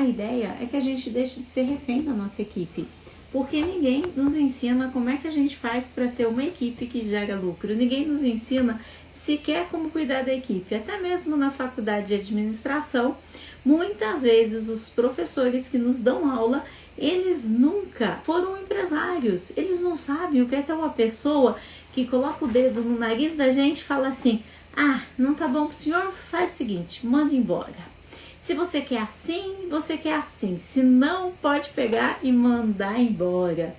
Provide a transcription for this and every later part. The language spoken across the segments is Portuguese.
A ideia é que a gente deixe de ser refém da nossa equipe, porque ninguém nos ensina como é que a gente faz para ter uma equipe que gera lucro, ninguém nos ensina sequer como cuidar da equipe. Até mesmo na faculdade de administração, muitas vezes os professores que nos dão aula, eles nunca foram empresários, eles não sabem o que é ter uma pessoa que coloca o dedo no nariz da gente e fala assim: ah, não tá bom pro senhor? Faz o seguinte, manda embora. Se você quer assim, você quer assim. Se não, pode pegar e mandar embora.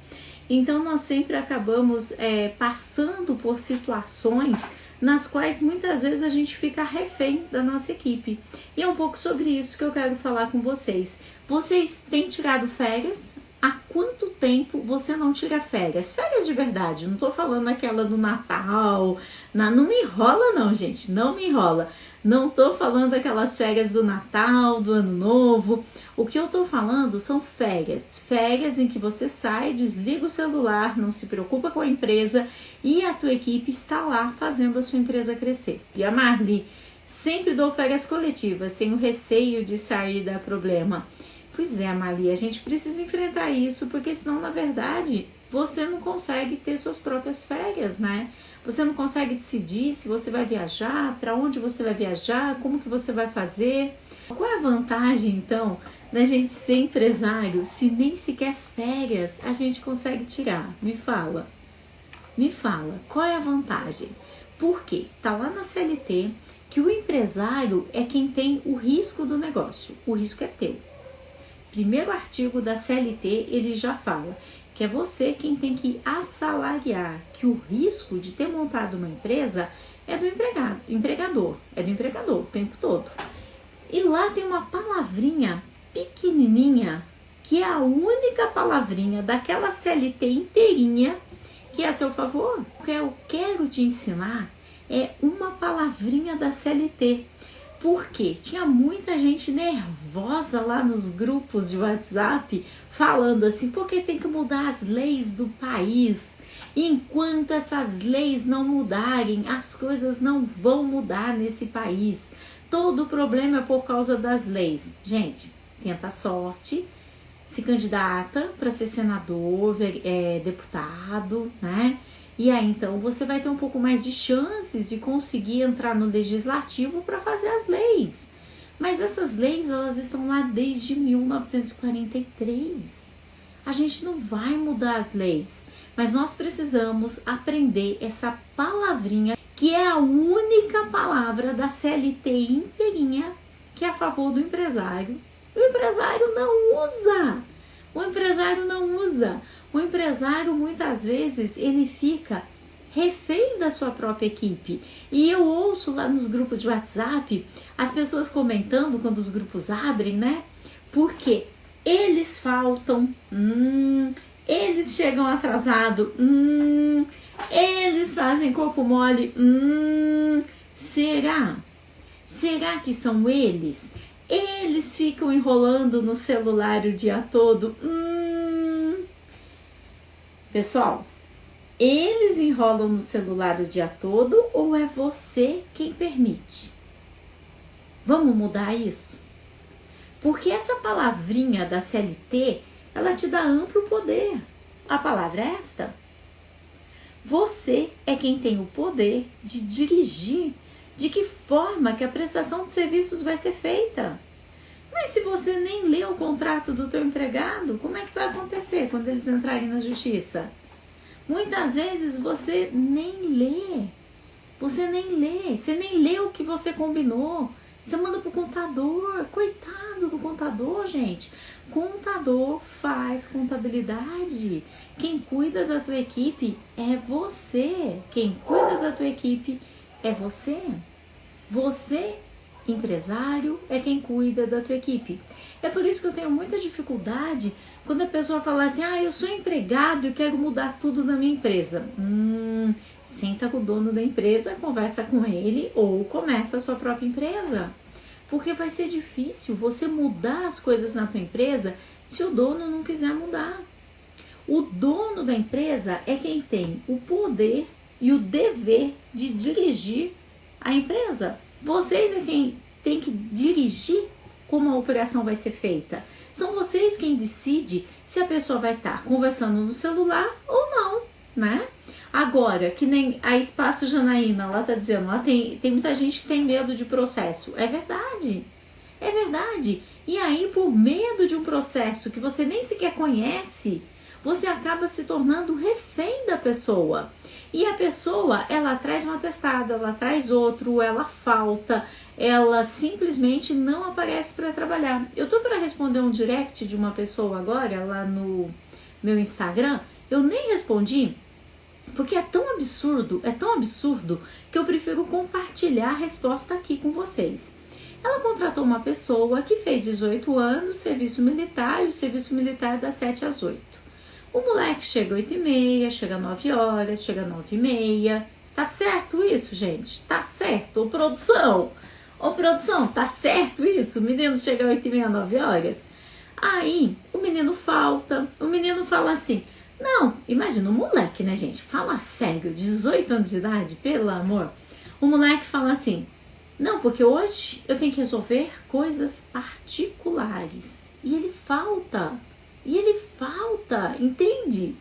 Então, nós sempre acabamos passando por situações nas quais muitas vezes a gente fica refém da nossa equipe. E é um pouco sobre isso que eu quero falar com vocês. Vocês têm tirado férias? Há quanto tempo você não tira férias? Férias de verdade, não tô falando aquela do Natal. Não me enrola não, gente, não me enrola. Não tô falando daquelas férias do Natal, do Ano Novo. O que eu tô falando são férias. Férias em que você sai, desliga o celular, não se preocupa com a empresa e a tua equipe está lá fazendo a sua empresa crescer. E a Marli, sempre dou férias coletivas, sem o receio de sair da problema. Pois é, Marli, a gente precisa enfrentar isso, porque senão, na verdade, você não consegue ter suas próprias férias, né? Você não consegue decidir se você vai viajar, para onde você vai viajar, como que você vai fazer. Qual é a vantagem, então, da gente ser empresário se nem sequer férias a gente consegue tirar? Me fala, qual é a vantagem? Porque tá lá na CLT que o empresário é quem tem o risco do negócio, o risco é teu. Primeiro artigo da CLT, ele já fala que é você quem tem que assalariar, que o risco de ter montado uma empresa é do empregador o tempo todo. E lá tem uma palavrinha pequenininha, que é a única palavrinha daquela CLT inteirinha que é a seu favor. O que eu quero te ensinar é uma palavrinha da CLT. Porque tinha muita gente nervosa lá nos grupos de WhatsApp falando assim, porque tem que mudar as leis do país. Enquanto essas leis não mudarem, as coisas não vão mudar nesse país. Todo o problema é por causa das leis. Gente, tenta a sorte, se candidata para ser senador, deputado, né? E aí, então, você vai ter um pouco mais de chances de conseguir entrar no legislativo para fazer as leis. Mas essas leis, elas estão lá desde 1943. A gente não vai mudar as leis, mas nós precisamos aprender essa palavrinha, que é a única palavra da CLT inteirinha que é a favor do empresário. O empresário não usa. O empresário, muitas vezes, ele fica refém da sua própria equipe. E eu ouço lá nos grupos de WhatsApp as pessoas comentando quando os grupos abrem, né? Porque eles faltam, eles chegam atrasados, eles fazem corpo mole, será? Será que são eles? Eles ficam enrolando no celular o dia todo, Pessoal, eles enrolam no celular o dia todo ou é você quem permite? Vamos mudar isso? Porque essa palavrinha da CLT, ela te dá amplo poder. A palavra é esta. Você é quem tem o poder de dirigir de que forma que a prestação de serviços vai ser feita. Mas se você nem lê o contrato do teu empregado, como é que vai acontecer quando eles entrarem na justiça? Muitas vezes você nem lê. Você nem lê o que você combinou. Você manda pro contador. Coitado do contador, gente. Contador faz contabilidade. Quem cuida da tua equipe é você. Quem cuida da tua equipe é você. Você, empresário, é quem cuida da tua equipe. É por isso que eu tenho muita dificuldade quando a pessoa fala assim, eu sou empregado e quero mudar tudo na minha empresa. Senta com o dono da empresa, conversa com ele ou começa a sua própria empresa. Porque vai ser difícil você mudar as coisas na tua empresa se o dono não quiser mudar. O dono da empresa é quem tem o poder e o dever de dirigir a empresa. Vocês é quem tem que dirigir como a operação vai ser feita. São vocês quem decide se a pessoa vai estar conversando no celular ou não, né? Agora, que nem a Espaço Janaína, ela tá dizendo, ela tem muita gente que tem medo de processo. É verdade, é verdade. E aí, por medo de um processo que você nem sequer conhece, você acaba se tornando refém da pessoa. E a pessoa, ela traz um atestado, ela traz outro, ela falta, ela simplesmente não aparece para trabalhar. Eu tô para responder um direct de uma pessoa agora, lá no meu Instagram, eu nem respondi, porque é tão absurdo, que eu prefiro compartilhar a resposta aqui com vocês. Ela contratou uma pessoa que fez 18 anos, serviço militar, e o serviço militar é das 7 às 8. O moleque chega 8h30, chega 9 horas, chega 9h30. Tá certo isso, gente? Tá certo. Ô, produção, tá certo isso? O menino chega 8h30, 9 horas. Aí, o menino falta, o menino fala assim, não, imagina um moleque, né, gente? Fala sério, 18 anos de idade, pelo amor. O moleque fala assim, não, porque hoje eu tenho que resolver coisas particulares. E ele falta, entende?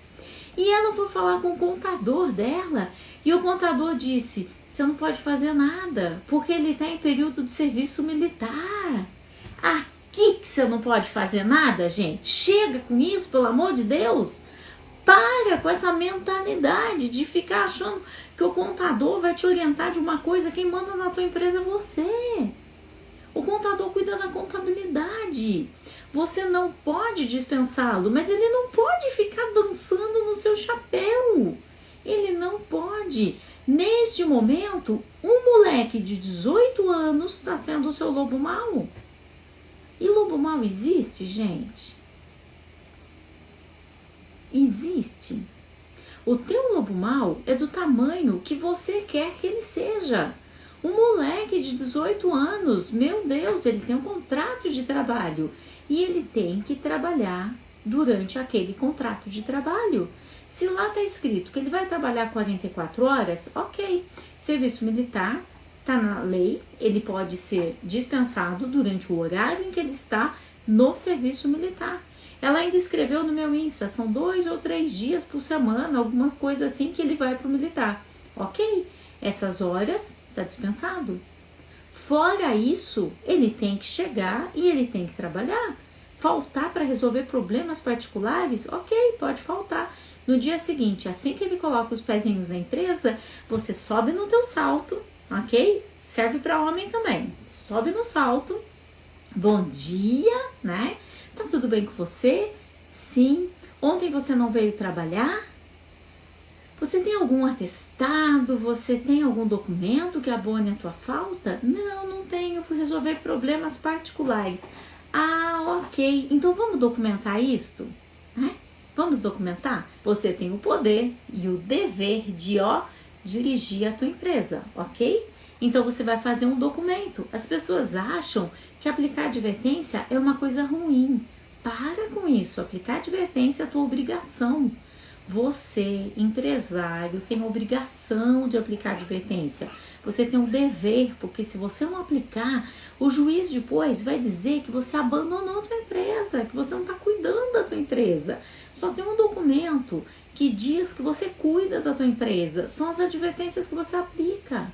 E ela foi falar com o contador dela, e o contador disse, você não pode fazer nada, porque ele está em período de serviço militar. Aqui que você não pode fazer nada, gente? Chega com isso, pelo amor de Deus. Para com essa mentalidade de ficar achando que o contador vai te orientar de uma coisa. Quem manda na tua empresa é você. O contador cuida da contabilidade. Você não pode dispensá-lo, mas ele não pode ficar dançando no seu chapéu. Ele não pode. Neste momento, um moleque de 18 anos está sendo o seu lobo mau. E lobo mau existe, gente? Existe. O teu lobo mau é do tamanho que você quer que ele seja. Um moleque de 18 anos, meu Deus, ele tem um contrato de trabalho e ele tem que trabalhar durante aquele contrato de trabalho. Se lá está escrito que ele vai trabalhar 44 horas, ok. Serviço militar está na lei, ele pode ser dispensado durante o horário em que ele está no serviço militar. Ela ainda escreveu no meu Insta, são 2 ou 3 dias por semana, alguma coisa assim que ele vai para o militar. Ok, essas horas está dispensado. Fora isso, ele tem que chegar e ele tem que trabalhar. Faltar para resolver problemas particulares? Ok, pode faltar. No dia seguinte, assim que ele coloca os pezinhos na empresa, você sobe no teu salto, ok? Serve para homem também. Sobe no salto. Bom dia, né? Tá tudo bem com você? Sim. Ontem você não veio trabalhar? Você tem algum atestado? Você tem algum documento que abone a tua falta? Não, não tenho. Fui resolver problemas particulares. Ah, ok. Então vamos documentar isto? Né? Vamos documentar? Você tem o poder e o dever de, dirigir a tua empresa, ok? Então você vai fazer um documento. As pessoas acham que aplicar advertência é uma coisa ruim. Para com isso. Aplicar advertência é a tua obrigação. Você, empresário, tem a obrigação de aplicar advertência. Você tem um dever, porque se você não aplicar, o juiz depois vai dizer que você abandonou a tua empresa, que você não está cuidando da tua empresa. Só tem um documento que diz que você cuida da tua empresa. São as advertências que você aplica.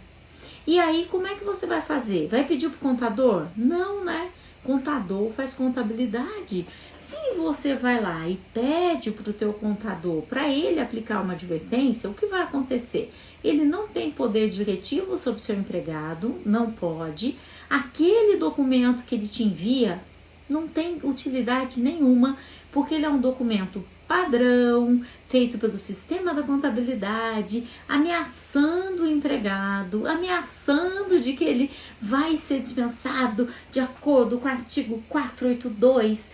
E aí, como é que você vai fazer? Vai pedir pro contador? Não, né? Contador faz contabilidade. Se você vai lá e pede pro teu contador para ele aplicar uma advertência, o que vai acontecer? Ele não tem poder diretivo sobre o seu empregado, não pode. Aquele documento que ele te envia não tem utilidade nenhuma, porque ele é um documento padrão, feito pelo sistema da contabilidade, ameaçando o empregado, ameaçando de que ele vai ser dispensado de acordo com o artigo 482,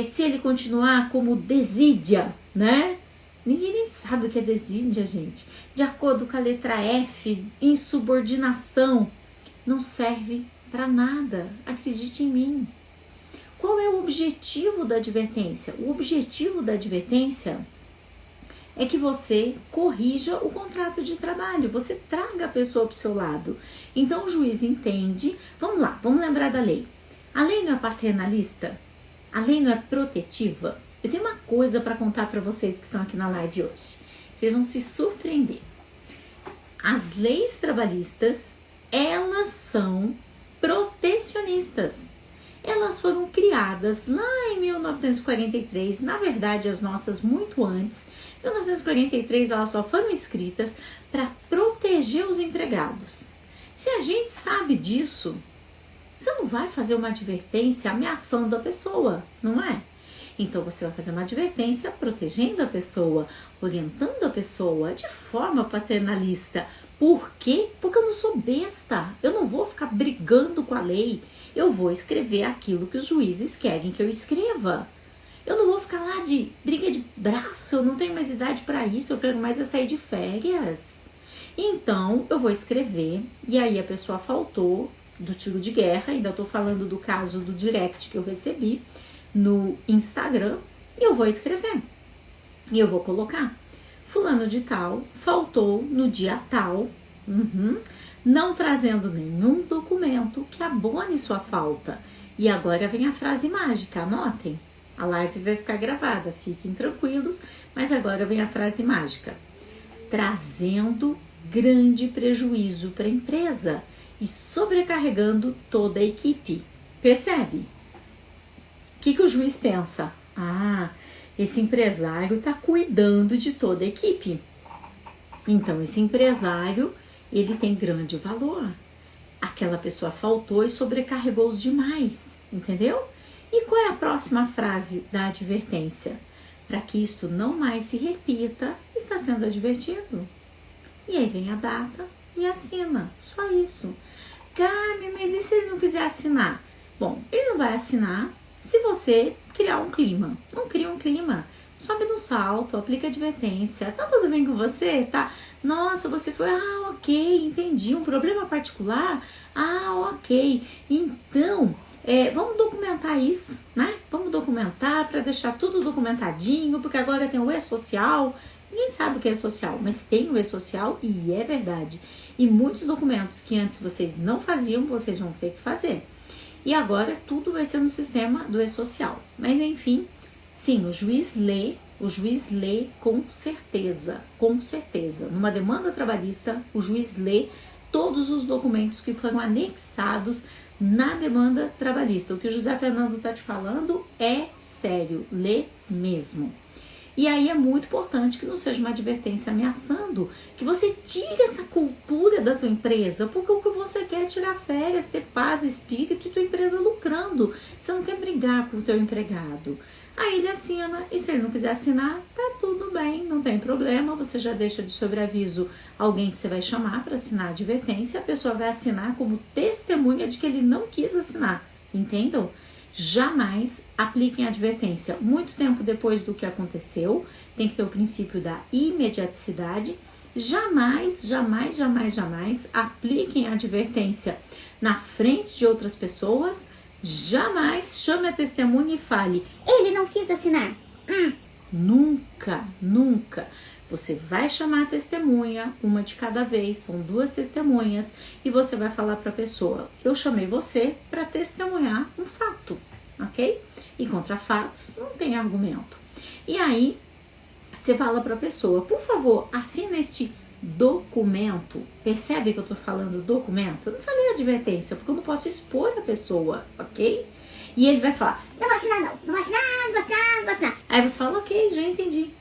se ele continuar como desídia, né? Ninguém nem sabe o que é desídia, gente. De acordo com a letra F, insubordinação, não serve para nada, acredite em mim. Qual é o objetivo da advertência? O objetivo da advertência é que você corrija o contrato de trabalho, você traga a pessoa para o seu lado. Então o juiz entende, vamos lá, vamos lembrar da lei. A lei não é paternalista? A lei não é protetiva? Eu tenho uma coisa para contar para vocês que estão aqui na live hoje. Vocês vão se surpreender. As leis trabalhistas, elas são protecionistas. Elas foram criadas lá em 1943, na verdade as nossas muito antes. Em 1943 elas só foram escritas para proteger os empregados. Se a gente sabe disso, você não vai fazer uma advertência ameaçando a pessoa, não é? Então você vai fazer uma advertência protegendo a pessoa, orientando a pessoa de forma paternalista. Por quê? Porque eu não sou besta, eu não vou ficar brigando com a lei, eu vou escrever aquilo que os juízes querem que eu escreva. Eu não vou ficar lá de briga de braço, eu não tenho mais idade para isso, eu quero mais é sair de férias. Então eu vou escrever, e aí a pessoa faltou do tiro de guerra, ainda estou falando do caso do direct que eu recebi no Instagram, e eu vou escrever, e eu vou colocar. Fulano de tal faltou no dia tal, não trazendo nenhum documento que abone sua falta. E agora vem a frase mágica, anotem. A live vai ficar gravada, fiquem tranquilos, mas agora vem a frase mágica. Trazendo grande prejuízo para a empresa e sobrecarregando toda a equipe. Percebe? O que o juiz pensa? Esse empresário está cuidando de toda a equipe. Então, esse empresário, ele tem grande valor. Aquela pessoa faltou e sobrecarregou os demais, entendeu? E qual é a próxima frase da advertência? Para que isto não mais se repita, está sendo advertido. E aí vem a data e assina. Só isso. Carmen, mas e se ele não quiser assinar? Bom, ele não vai assinar se você criar um clima. Não cria um clima. Sobe no salto, aplica advertência. Tá tudo bem com você? Tá? Nossa, você foi... ok, entendi. Um problema particular? Ok. Então, vamos documentar isso, né? Vamos documentar para deixar tudo documentadinho, porque agora tem o e-social. Ninguém sabe o que é social, mas tem o e-social e é verdade. E muitos documentos que antes vocês não faziam, vocês vão ter que fazer. E agora tudo vai ser no sistema do e-social. Mas enfim, sim, o juiz lê com certeza, com certeza. Numa demanda trabalhista, o juiz lê todos os documentos que foram anexados na demanda trabalhista. O que o José Fernando está te falando é sério, lê mesmo. E aí é muito importante que não seja uma advertência ameaçando, que você tire essa cultura da tua empresa, porque o que você quer é tirar férias, ter paz, espírito e tua empresa lucrando. Você não quer brigar com o teu empregado. Aí ele assina, e se ele não quiser assinar, tá tudo bem, não tem problema. Você já deixa de sobreaviso alguém que você vai chamar para assinar a advertência, a pessoa vai assinar como testemunha de que ele não quis assinar, entendam? Jamais apliquem advertência muito tempo depois do que aconteceu, tem que ter o princípio da imediaticidade. Jamais, jamais, jamais, jamais apliquem advertência na frente de outras pessoas. Jamais chame a testemunha e fale: ele não quis assinar. Nunca, nunca. Você vai chamar a testemunha, uma de cada vez, são 2 testemunhas, e você vai falar para a pessoa: eu chamei você para testemunhar um fato, ok? E contra fatos não tem argumento. E aí, você fala para a pessoa: por favor, assina este documento. Percebe que eu tô falando documento? Eu não falei advertência, porque eu não posso expor a pessoa, ok? E ele vai falar: não vou assinar não, não vou assinar, não vou assinar, não vou assinar. Aí você fala: ok, já entendi.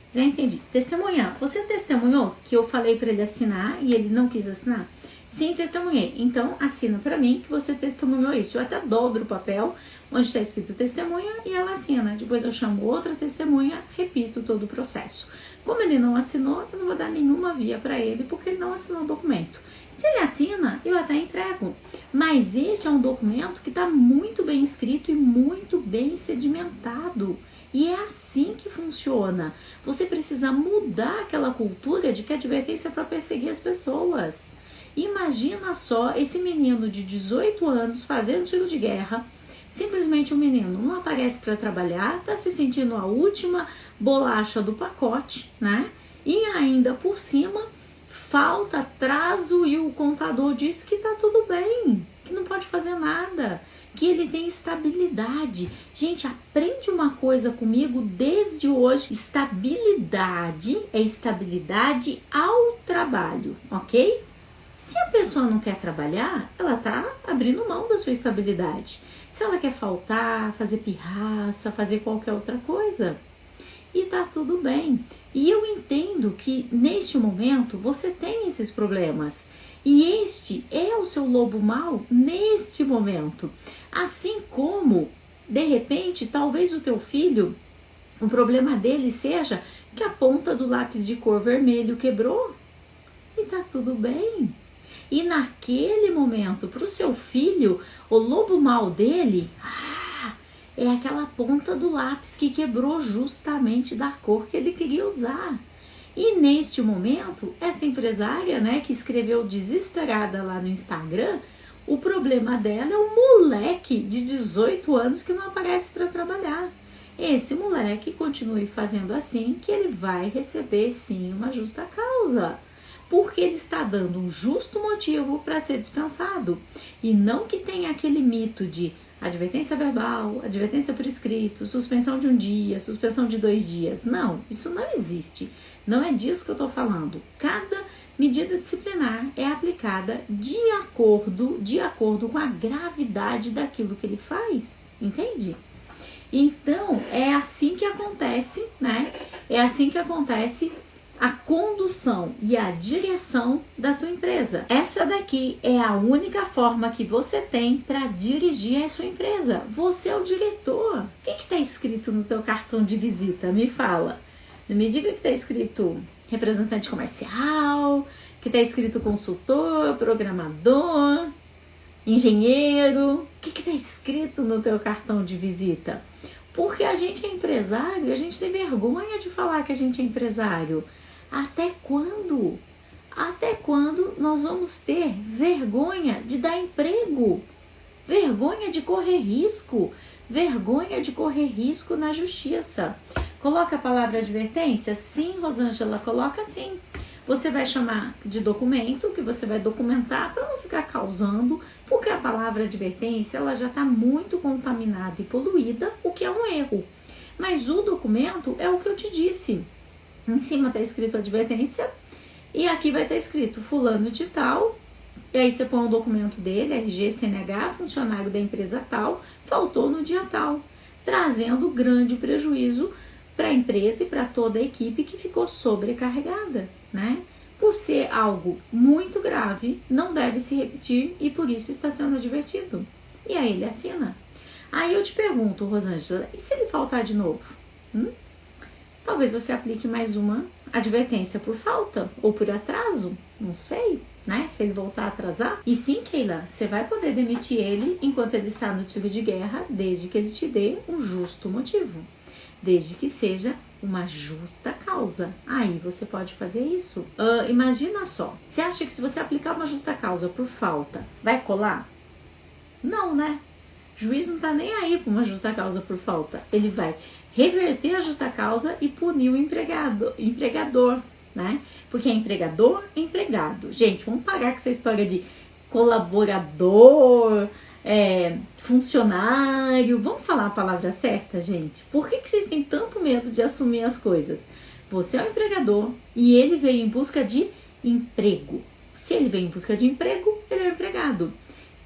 Testemunhar. Você testemunhou que eu falei para ele assinar e ele não quis assinar? Sim, testemunhei. Então, assina para mim que você testemunhou isso. Eu até dobro o papel onde está escrito testemunha e ela assina. Depois eu chamo outra testemunha, repito todo o processo. Como ele não assinou, eu não vou dar nenhuma via para ele, porque ele não assinou o documento. Se ele assina, eu até entrego. Mas esse é um documento que está muito bem escrito e muito bem sedimentado. E é assim que funciona. Você precisa mudar aquela cultura de que a advertência é para perseguir as pessoas. Imagina só esse menino de 18 anos fazendo tiro de guerra. Simplesmente o menino não aparece para trabalhar, está se sentindo a última bolacha do pacote, né? E ainda por cima, falta atraso e o contador diz que tá tudo bem, que não pode fazer nada, que ele tem estabilidade. Gente, aprende uma coisa comigo desde hoje. Estabilidade é estabilidade ao trabalho, ok? Se a pessoa não quer trabalhar, ela tá abrindo mão da sua estabilidade. Se ela quer faltar, fazer pirraça, fazer qualquer outra coisa, e tá tudo bem. E eu entendo que neste momento você tem esses problemas. E este é o seu lobo mau neste momento. Assim como, de repente, talvez o teu filho, o problema dele seja que a ponta do lápis de cor vermelho quebrou. E tá tudo bem. E naquele momento, para o seu filho, o lobo mau dele, é aquela ponta do lápis que quebrou justamente da cor que ele queria usar. E neste momento, essa empresária, né, que escreveu desesperada lá no Instagram, o problema dela é um moleque de 18 anos que não aparece para trabalhar. Esse moleque continue fazendo assim, que ele vai receber sim uma justa causa. Porque ele está dando um justo motivo para ser dispensado. E não que tenha aquele mito de advertência verbal, advertência por escrito, suspensão de 1 dia, suspensão de 2 dias. Não, isso não existe. Não é disso que eu estou falando. Cada medida disciplinar é aplicada de acordo com a gravidade daquilo que ele faz. Entende? Então, é assim que acontece, né? É assim que acontece a condução e a direção da tua empresa. Essa daqui é a única forma que você tem para dirigir a sua empresa. Você é o diretor. O que está escrito no teu cartão de visita? Me fala. Não me diga que está escrito representante comercial, que está escrito consultor, programador, engenheiro. O que está escrito no teu cartão de visita? Porque a gente é empresário, a gente tem vergonha de falar que a gente é empresário. Até quando? Até quando nós vamos ter vergonha de dar emprego? Vergonha de correr risco? Vergonha de correr risco na justiça? Coloca a palavra advertência? Sim, Rosângela, coloca sim. Você vai chamar de documento, que você vai documentar para não ficar causando, porque a palavra advertência ela já está muito contaminada e poluída, o que é um erro. Mas o documento é o que eu te disse. Em cima está escrito advertência e aqui vai estar escrito fulano de tal. E aí você põe o documento dele, RG, CNH, funcionário da empresa tal, faltou no dia tal, trazendo grande prejuízo para a empresa e para toda a equipe que ficou sobrecarregada, né? Por ser algo muito grave, não deve se repetir e por isso está sendo advertido. E aí ele assina. Aí eu te pergunto, Rosângela, e se ele faltar de novo? Talvez você aplique mais uma advertência por falta ou por atraso, não sei, né? Se ele voltar a atrasar. E sim, Keila, você vai poder demitir ele enquanto ele está no tiro de guerra, desde que ele te dê um justo motivo. Desde que seja uma justa causa. Aí você pode fazer isso. Imagina só, você acha que se você aplicar uma justa causa por falta, vai colar? Não, né? O juiz não tá nem aí para uma justa causa por falta. Ele vai reverter a justa causa e punir o empregador, né? Porque é empregador, empregado. Gente, vamos parar com essa história de colaborador, funcionário. Vamos falar a palavra certa, gente? Por que vocês têm tanto medo de assumir as coisas? Você é o empregador e ele veio em busca de emprego. Se ele veio em busca de emprego, ele é o empregado.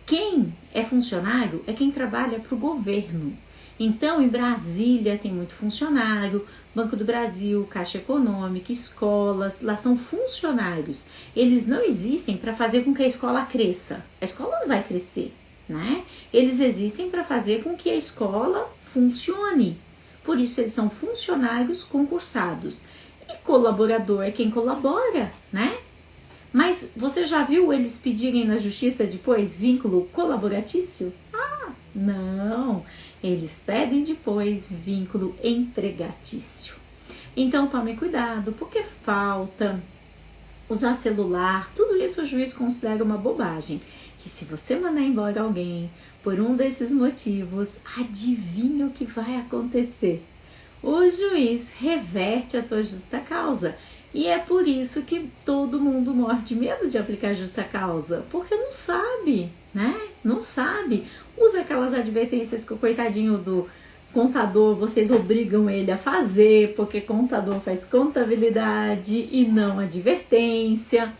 Quem é funcionário é quem trabalha para o governo. Então, em Brasília tem muito funcionário, Banco do Brasil, Caixa Econômica, escolas, lá são funcionários. Eles não existem para fazer com que a escola cresça. A escola não vai crescer, né? Eles existem para fazer com que a escola funcione. Por isso, eles são funcionários concursados. E colaborador é quem colabora, né? Mas você já viu eles pedirem na justiça depois vínculo colaboratício? Não, eles pedem depois vínculo empregatício. Então tome cuidado, porque falta, usar celular, tudo isso o juiz considera uma bobagem. Que se você mandar embora alguém por um desses motivos, adivinha o que vai acontecer? O juiz reverte a tua justa causa. E é por isso que todo mundo morre de medo de aplicar justa causa, porque não sabe. né? Não sabe. Usa aquelas advertências que o coitadinho do contador, vocês obrigam ele a fazer, porque contador faz contabilidade e não advertência.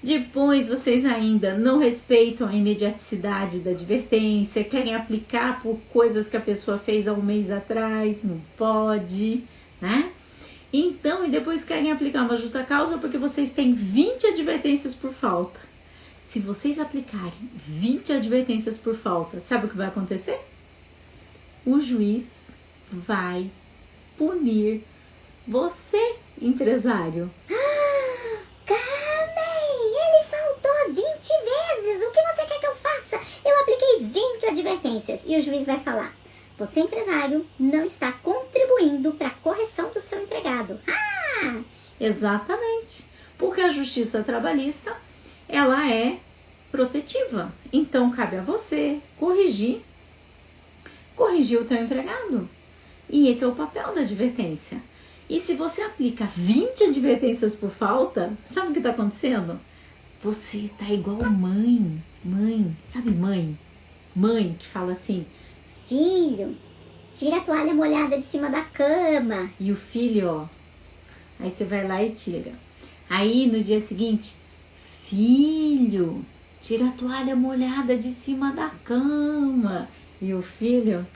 Depois vocês ainda não respeitam a imediaticidade da advertência, querem aplicar por coisas que a pessoa fez há um mês atrás, não pode, né? Então, e depois querem aplicar uma justa causa porque vocês têm 20 advertências por falta. Se vocês aplicarem 20 advertências por falta, sabe o que vai acontecer? O juiz vai punir você, empresário. Carmen, ele faltou 20 vezes. O que você quer que eu faça? Eu apliquei 20 advertências. E o juiz vai falar: você, empresário, não está contribuindo para a correção do seu empregado. Ah! Exatamente. Porque a justiça trabalhista, ela é protetiva. Então, cabe a você corrigir o teu empregado. E esse é o papel da advertência. E se você aplica 20 advertências por falta, sabe o que está acontecendo? Você tá igual mãe, sabe mãe? Mãe que fala assim: filho, tira a toalha molhada de cima da cama. E o filho, ó, aí você vai lá e tira. Aí no dia seguinte: filho, tira a toalha molhada de cima da cama. E o filho,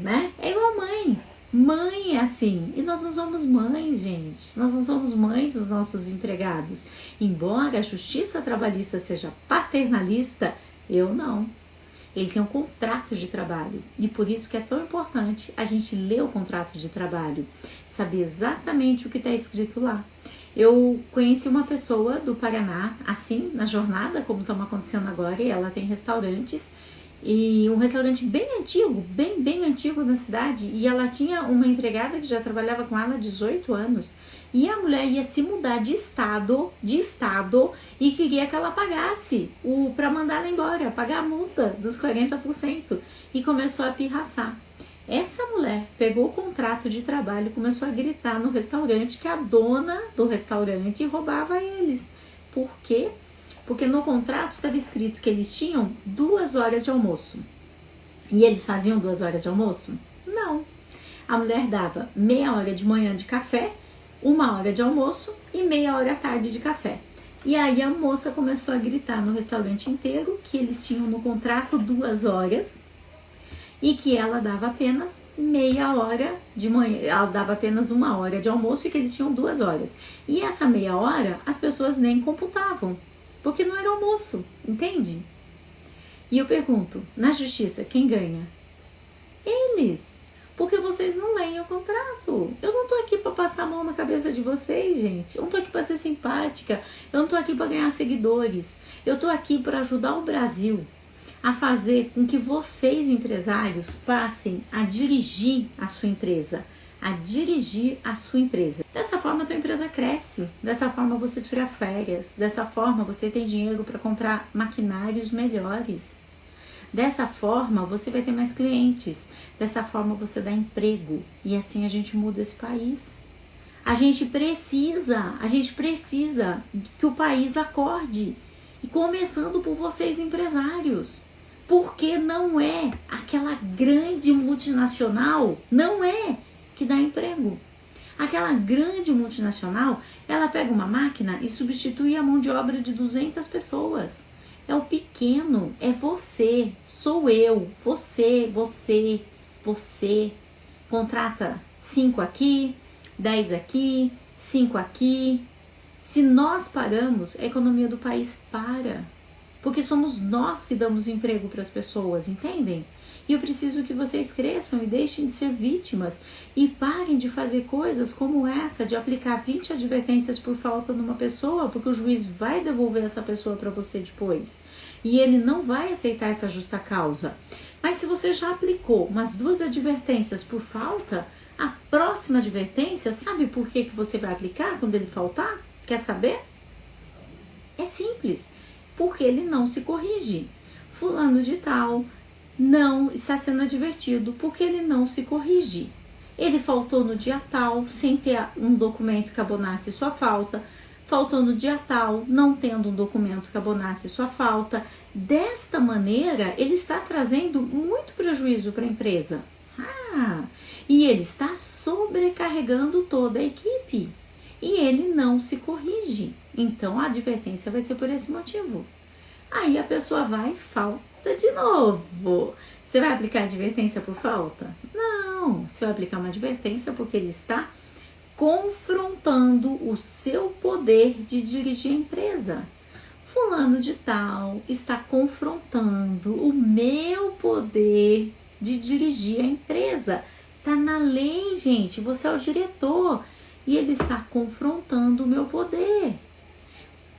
né? É igual mãe. Mãe é assim. E nós não somos mães, gente. Nós não somos mães dos nossos empregados. Embora a justiça trabalhista seja paternalista, eu não. Ele tem um contrato de trabalho. E por isso que é tão importante a gente ler o contrato de trabalho. Saber exatamente o que está escrito lá. Eu conheci uma pessoa do Paraná, assim, na jornada, como estamos acontecendo agora, e ela tem restaurantes. E um restaurante bem antigo, bem antigo na cidade, e ela tinha uma empregada que já trabalhava com ela há 18 anos, e a mulher ia se mudar de estado e queria que ela pagasse para mandar ela embora, pagar a multa dos 40%, e começou a pirraçar. Essa mulher pegou o contrato de trabalho e começou a gritar no restaurante que a dona do restaurante roubava eles. Por quê? Porque no contrato estava escrito que eles tinham 2 horas de almoço. E eles faziam 2 horas de almoço? Não. A mulher dava meia hora de manhã de café, 1 hora de almoço e meia hora à tarde de café. E aí a moça começou a gritar no restaurante inteiro que eles tinham no contrato 2 horas e que ela dava apenas meia hora de manhã, ela dava apenas 1 hora de almoço e que eles tinham 2 horas. E essa meia hora as pessoas nem computavam. Porque não era almoço, entende? E eu pergunto, na justiça, quem ganha? Eles. Porque vocês não leem o contrato. Eu não tô aqui para passar a mão na cabeça de vocês, gente. Eu não tô aqui para ser simpática. Eu não tô aqui para ganhar seguidores. Eu tô aqui para ajudar o Brasil a fazer com que vocês, empresários, passem a dirigir a sua empresa. Dessa forma a tua empresa cresce, dessa forma você tira férias, dessa forma você tem dinheiro para comprar maquinários melhores, dessa forma você vai ter mais clientes, dessa forma você dá emprego e assim a gente muda esse país. A gente precisa que o país acorde, e começando por vocês, empresários. Porque não é aquela grande multinacional, não é que dá emprego. Aquela grande multinacional, ela pega uma máquina e substitui a mão de obra de 200 pessoas. É o pequeno, é você, sou eu, você. Contrata 5 aqui, 10 aqui, 5 aqui. Se nós paramos, a economia do país para. Porque somos nós que damos emprego para as pessoas, entendem? E eu preciso que vocês cresçam e deixem de ser vítimas e parem de fazer coisas como essa, de aplicar 20 advertências por falta numa pessoa, porque o juiz vai devolver essa pessoa para você depois. E ele não vai aceitar essa justa causa. Mas se você já aplicou umas 2 advertências por falta, a próxima advertência, sabe por que você vai aplicar quando ele faltar? Quer saber? É simples. Porque ele não se corrige. Fulano de tal não está sendo advertido porque ele não se corrige. Ele faltou no dia tal, sem ter um documento que abonasse sua falta. faltou no dia tal, não tendo um documento que abonasse sua falta. Desta maneira, ele está trazendo muito prejuízo para a empresa. E ele está sobrecarregando toda a equipe. E ele não se corrige. Então, a advertência vai ser por esse motivo. Aí a pessoa vai e falta de novo. Você vai aplicar advertência por falta? Não. Você vai aplicar uma advertência porque ele está confrontando o seu poder de dirigir a empresa. Fulano de tal está confrontando o meu poder de dirigir a empresa. Tá na lei, gente. Você é o diretor e ele está confrontando o meu poder.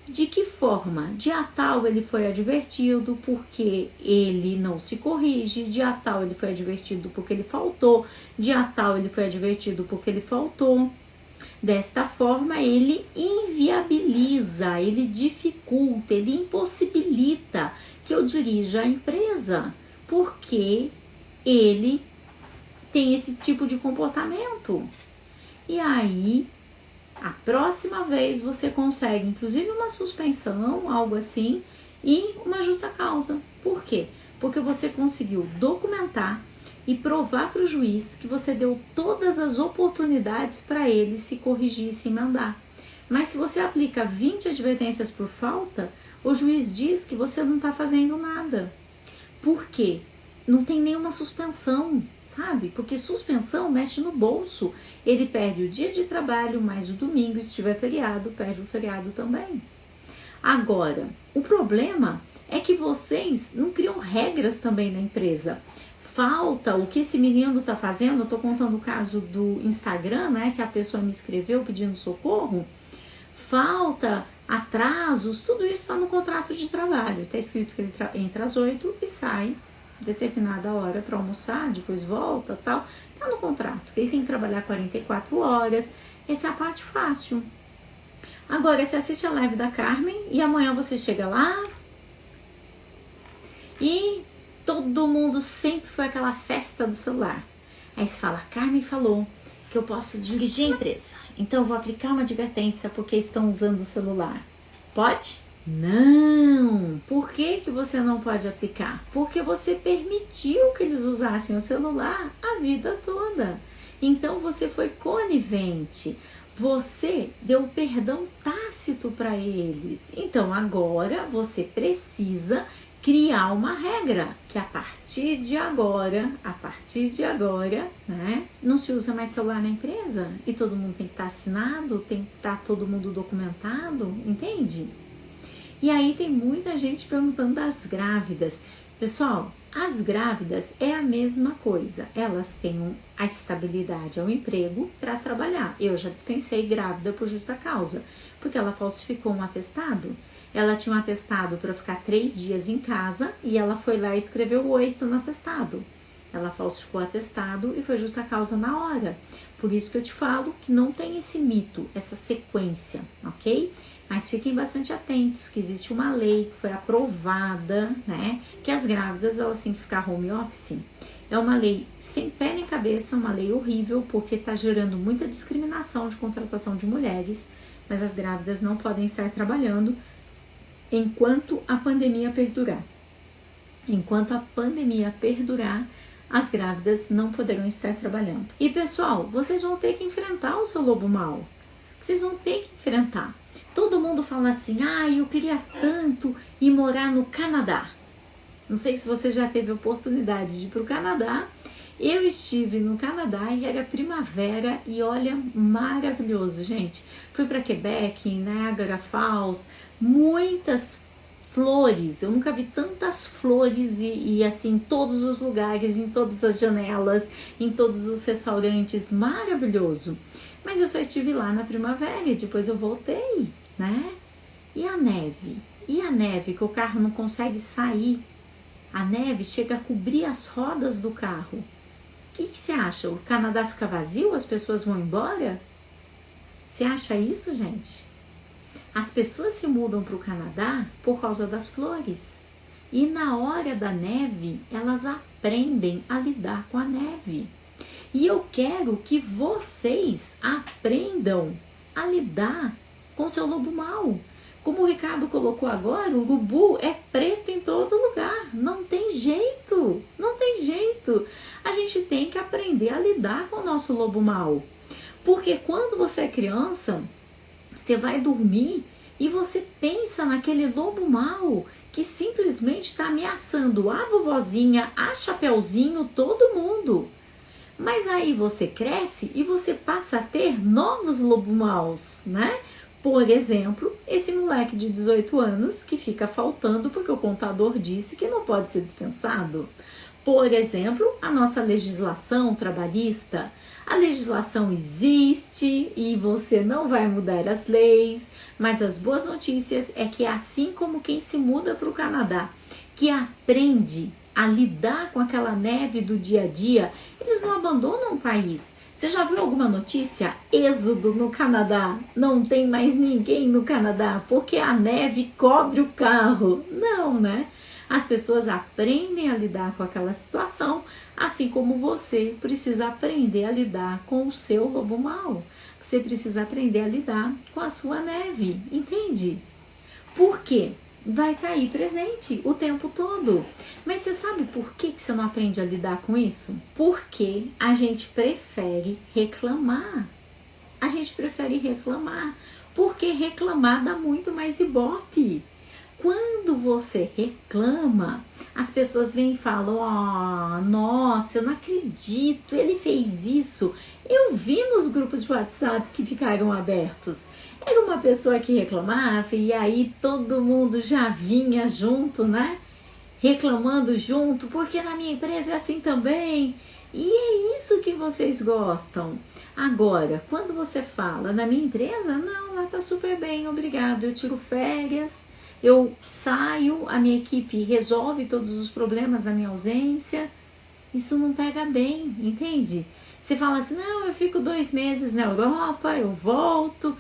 De que forma? Dia tal ele foi advertido porque ele não se corrige, dia tal ele foi advertido porque ele faltou, dia tal ele foi advertido porque ele faltou. Desta forma ele inviabiliza, ele dificulta, ele impossibilita que eu dirija a empresa, porque ele tem esse tipo de comportamento. E aí, a próxima vez você consegue, inclusive, uma suspensão, algo assim, e uma justa causa. Por quê? Porque você conseguiu documentar e provar para o juiz que você deu todas as oportunidades para ele se corrigir e se mandar. Mas se você aplica 20 advertências por falta, o juiz diz que você não está fazendo nada. Por quê? Não tem nenhuma suspensão, sabe? Porque suspensão mexe no bolso. Ele perde o dia de trabalho, mais o domingo, se tiver feriado, perde o feriado também. Agora, o problema é que vocês não criam regras também na empresa. Falta o que esse menino está fazendo. Eu estou contando o caso do Instagram, né? Que a pessoa me escreveu pedindo socorro. Falta, atrasos, tudo isso está no contrato de trabalho. Está escrito que ele entra às 8 e sai determinada hora para almoçar, depois volta, tal. Está no contrato, que ele tem que trabalhar 44 horas. Essa é a parte fácil. Agora, você assiste a live da Carmen e amanhã você chega lá e todo mundo sempre foi aquela festa do celular. Aí você fala, Carmen falou que eu posso dirigir a empresa, então eu vou aplicar uma advertência porque estão usando o celular. Pode? Não! Por que você não pode aplicar? Porque você permitiu que eles usassem o celular a vida toda. Então você foi conivente. Você deu perdão tácito para eles. Então agora você precisa criar uma regra que a partir de agora, né, não se usa mais celular na empresa e todo mundo tem que estar assinado, tem que estar todo mundo documentado, entende? E aí tem muita gente perguntando das grávidas. Pessoal, as grávidas é a mesma coisa, elas têm a estabilidade ao emprego para trabalhar. Eu já dispensei grávida por justa causa, porque ela falsificou um atestado. Ela tinha um atestado para ficar 3 dias em casa e ela foi lá e escreveu 8 no atestado. Ela falsificou o atestado e foi justa causa na hora. Por isso que eu te falo que não tem esse mito, essa sequência, ok? Mas fiquem bastante atentos que existe uma lei que foi aprovada, né? Que as grávidas elas têm que ficar home office. É uma lei sem pé nem cabeça, uma lei horrível, porque está gerando muita discriminação de contratação de mulheres, mas as grávidas não podem estar trabalhando enquanto a pandemia perdurar. Enquanto a pandemia perdurar, as grávidas não poderão estar trabalhando. E pessoal, vocês vão ter que enfrentar o seu lobo mau. Vocês vão ter que enfrentar. Todo mundo fala assim, eu queria tanto ir morar no Canadá. Não sei se você já teve oportunidade de ir para o Canadá. Eu estive no Canadá e era primavera e olha, maravilhoso, gente. Fui para Quebec, Niagara Falls, muitas flores. Eu nunca vi tantas flores e assim, em todos os lugares, em todas as janelas, em todos os restaurantes, maravilhoso. Mas eu só estive lá na primavera e depois eu voltei, né? E a neve? E a neve que o carro não consegue sair? A neve chega a cobrir as rodas do carro. O que você acha? O Canadá fica vazio? As pessoas vão embora? Você acha isso, gente? As pessoas se mudam para o Canadá por causa das flores. E na hora da neve, elas aprendem a lidar com a neve. E eu quero que vocês aprendam a lidar com seu lobo mau. Como o Ricardo colocou agora, o urubu é preto em todo lugar. Não tem jeito, não tem jeito. A gente tem que aprender a lidar com o nosso lobo mau. Porque quando você é criança, você vai dormir e você pensa naquele lobo mau que simplesmente está ameaçando a vovozinha, a Chapeuzinho, todo mundo. Mas aí você cresce e você passa a ter novos lobos maus, né? Por exemplo, esse moleque de 18 anos que fica faltando porque o contador disse que não pode ser dispensado. Por exemplo, a nossa legislação trabalhista. A legislação existe e você não vai mudar as leis, mas as boas notícias é que assim como quem se muda para o Canadá, que aprende a lidar com aquela neve do dia a dia, eles não abandonam o país. Você já viu alguma notícia? Êxodo no Canadá. Não tem mais ninguém no Canadá porque a neve cobre o carro. Não, né? As pessoas aprendem a lidar com aquela situação, assim como você precisa aprender a lidar com o seu lobo mau. Você precisa aprender a lidar com a sua neve, entende? Por quê? Vai estar aí presente o tempo todo. Mas você sabe por que você não aprende a lidar com isso? Porque a gente prefere reclamar. A gente prefere reclamar. Porque reclamar dá muito mais ibope. Quando você reclama, as pessoas vêm e falam: oh, nossa, eu não acredito, ele fez isso. Eu vi nos grupos de WhatsApp que ficaram abertos. Era uma pessoa que reclamava e aí todo mundo já vinha junto, né? Reclamando junto, porque na minha empresa é assim também. E é isso que vocês gostam. Agora, quando você fala na minha empresa, não, ela tá super bem, obrigado, eu tiro férias, eu saio, a minha equipe resolve todos os problemas da minha ausência. Isso não pega bem, entende? Você fala assim, não, eu fico 2 meses na Europa, eu volto.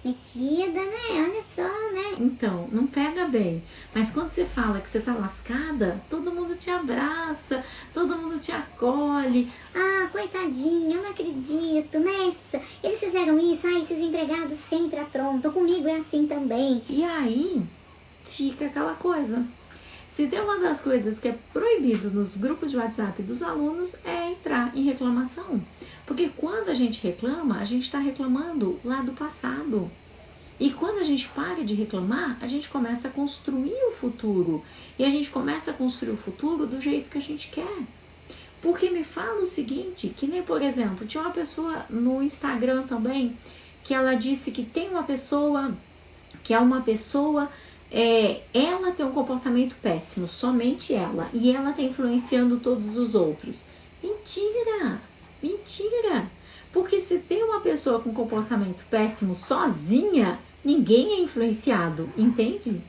Metida, né? Olha só, né? Então, não pega bem. Mas quando você fala que você tá lascada, todo mundo te abraça, todo mundo te acolhe. Ah, coitadinha, eu não acredito nessa. Eles fizeram isso, esses empregados sempre aprontam. Comigo é assim também. E aí, fica aquela coisa. Se tem uma das coisas que é proibido nos grupos de WhatsApp dos alunos é entrar em reclamação. Porque quando a gente reclama, a gente está reclamando lá do passado. E quando a gente para de reclamar, a gente começa a construir o futuro. E a gente começa a construir o futuro do jeito que a gente quer. Porque me fala o seguinte, que nem, por exemplo, tinha uma pessoa no Instagram também, que ela disse que tem uma pessoa, que é uma pessoa... ela tem um comportamento péssimo, somente ela, e ela está influenciando todos os outros. Mentira! Mentira! Porque se tem uma pessoa com comportamento péssimo sozinha, ninguém é influenciado, entende?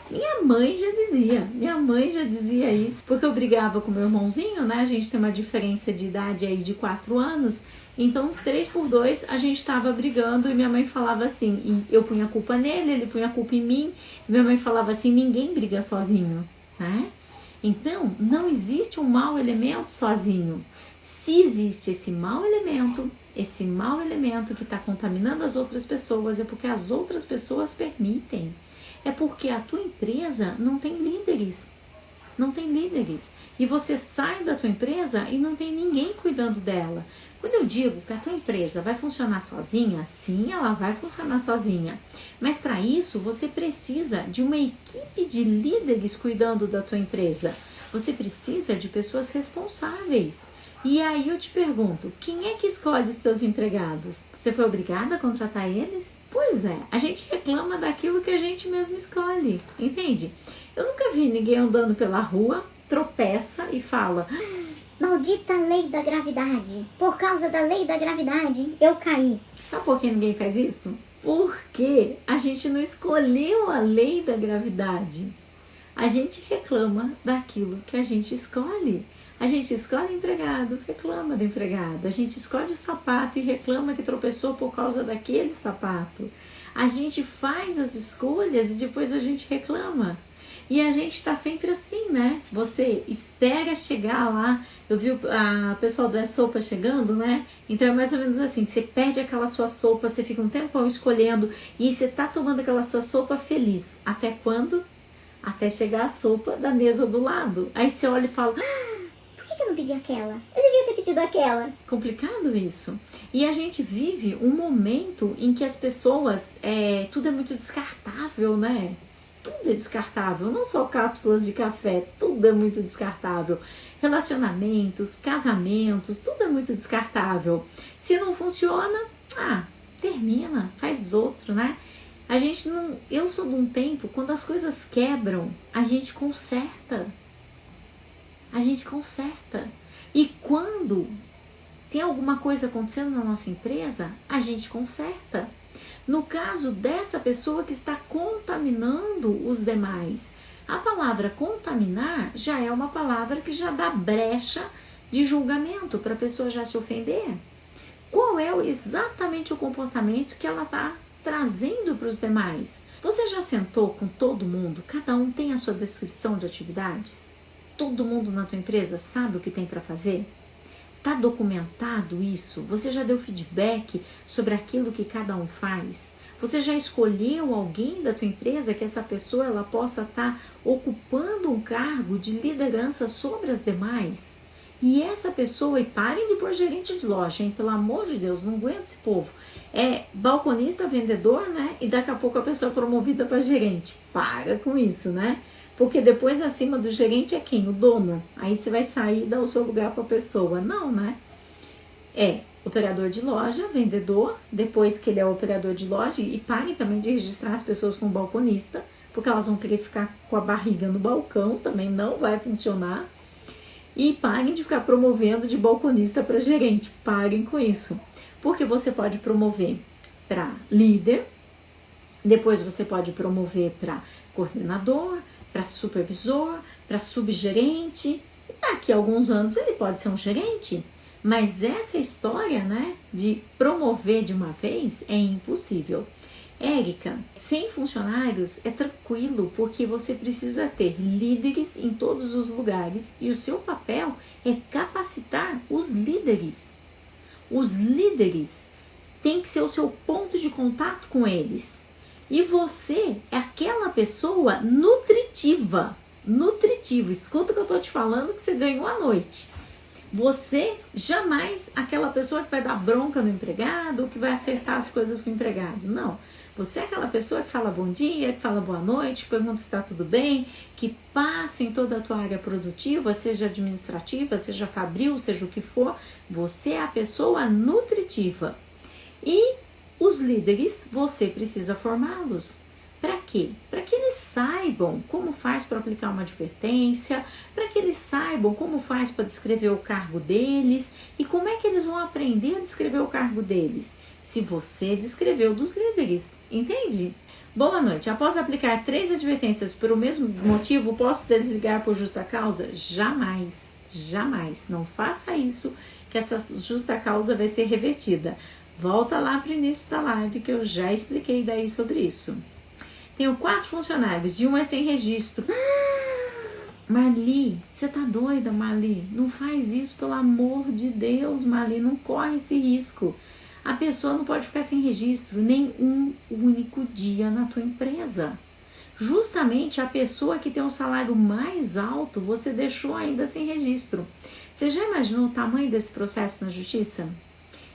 Minha mãe já dizia isso, porque eu brigava com meu irmãozinho, né? A gente tem uma diferença de idade aí de 4 anos, então 3 por 2 a gente estava brigando e minha mãe falava assim, e eu punha a culpa nele, ele punha a culpa em mim, e minha mãe falava assim, ninguém briga sozinho, né? Então, não existe um mau elemento sozinho. Se existe esse mau elemento que está contaminando as outras pessoas, é porque as outras pessoas permitem. É porque a tua empresa não tem líderes. Não tem líderes. E você sai da tua empresa e não tem ninguém cuidando dela. Quando eu digo que a tua empresa vai funcionar sozinha, sim, ela vai funcionar sozinha. Mas para isso, você precisa de uma equipe de líderes cuidando da tua empresa. Você precisa de pessoas responsáveis. E aí eu te pergunto, quem é que escolhe os seus empregados? Você foi obrigada a contratar eles? Pois é, a gente reclama daquilo que a gente mesmo escolhe, entende? Eu nunca vi ninguém andando pela rua, tropeça e fala: maldita lei da gravidade, por causa da lei da gravidade eu caí. Sabe por que ninguém faz isso? Porque a gente não escolheu a lei da gravidade. A gente reclama daquilo que a gente escolhe. A gente escolhe empregado, reclama do empregado. A gente escolhe o sapato e reclama que tropeçou por causa daquele sapato. A gente faz as escolhas e depois a gente reclama. E a gente tá sempre assim, né? Você espera chegar lá. Eu vi o pessoal da sopa chegando, né? Então é mais ou menos assim, você pede aquela sua sopa, você fica um tempão escolhendo e você tá tomando aquela sua sopa feliz. Até quando? Até chegar a sopa da mesa do lado. Aí você olha e fala, por que eu não pedi aquela? Eu devia ter pedido aquela. complicado isso. E a gente vive um momento em que as pessoas, tudo é muito descartável, né? Tudo é descartável, não só cápsulas de café, tudo é muito descartável. Relacionamentos, casamentos, tudo é muito descartável. Se não funciona, termina, faz outro, né? A gente não. Eu sou de um tempo, quando as coisas quebram, a gente conserta. A gente conserta. E quando tem alguma coisa acontecendo na nossa empresa, a gente conserta. No caso dessa pessoa que está contaminando os demais, a palavra contaminar já é uma palavra que já dá brecha de julgamento para a pessoa já se ofender. Qual é exatamente o comportamento que ela está trazendo para os demais? Você já sentou com todo mundo? Cada um tem a sua descrição de atividades? Todo mundo na tua empresa sabe o que tem para fazer? Está documentado isso? Você já deu feedback sobre aquilo que cada um faz? Você já escolheu alguém da tua empresa que essa pessoa ela possa estar ocupando um cargo de liderança sobre as demais? E essa pessoa, e parem de pôr gerente de loja, hein? Pelo amor de Deus, não aguento esse povo. É balconista, vendedor, né? E daqui a pouco a pessoa é promovida para gerente. Para com isso, né? Porque depois acima do gerente é quem? O dono. Aí você vai sair e dar o seu lugar para a pessoa. Não, né? É operador de loja, vendedor, depois que ele é operador de loja, e parem também de registrar as pessoas como balconista, porque elas vão querer ficar com a barriga no balcão, também não vai funcionar. E parem de ficar promovendo de balconista para gerente. Parem com isso. Porque você pode promover para líder, depois você pode promover para coordenador, para supervisor, para subgerente. E daqui a alguns anos ele pode ser um gerente. Mas essa história, né, de promover de uma vez é impossível. Érica, sem funcionários é tranquilo, porque você precisa ter líderes em todos os lugares e o seu papel é capacitar os líderes. Os líderes têm que ser o seu ponto de contato com eles. E você é aquela pessoa nutritiva. Nutritivo. Escuta o que eu estou te falando que você ganhou à noite. Você jamais aquela pessoa que vai dar bronca no empregado ou que vai acertar as coisas com o empregado. Não. Você é aquela pessoa que fala bom dia, que fala boa noite, pergunta se está tudo bem, que passa em toda a tua área produtiva, seja administrativa, seja fabril, seja o que for. Você é a pessoa nutritiva. E os líderes, você precisa formá-los. Para quê? Para que eles saibam como faz para aplicar uma advertência, para que eles saibam como faz para descrever o cargo deles e como é que eles vão aprender a descrever o cargo deles, se você descreveu dos líderes, entende? Boa noite. Após aplicar 3 advertências por o mesmo motivo, posso desligar por justa causa? Jamais, jamais. Não faça isso, que essa justa causa vai ser revertida. Volta lá para o início da live que eu já expliquei daí sobre isso. Tenho 4 funcionários e um é sem registro. Marli, você tá doida, Marli? Não faz isso, pelo amor de Deus, Marli. Não corre esse risco. A pessoa não pode ficar sem registro nem um único dia na tua empresa. Justamente a pessoa que tem um salário mais alto, você deixou ainda sem registro. Você já imaginou o tamanho desse processo na justiça?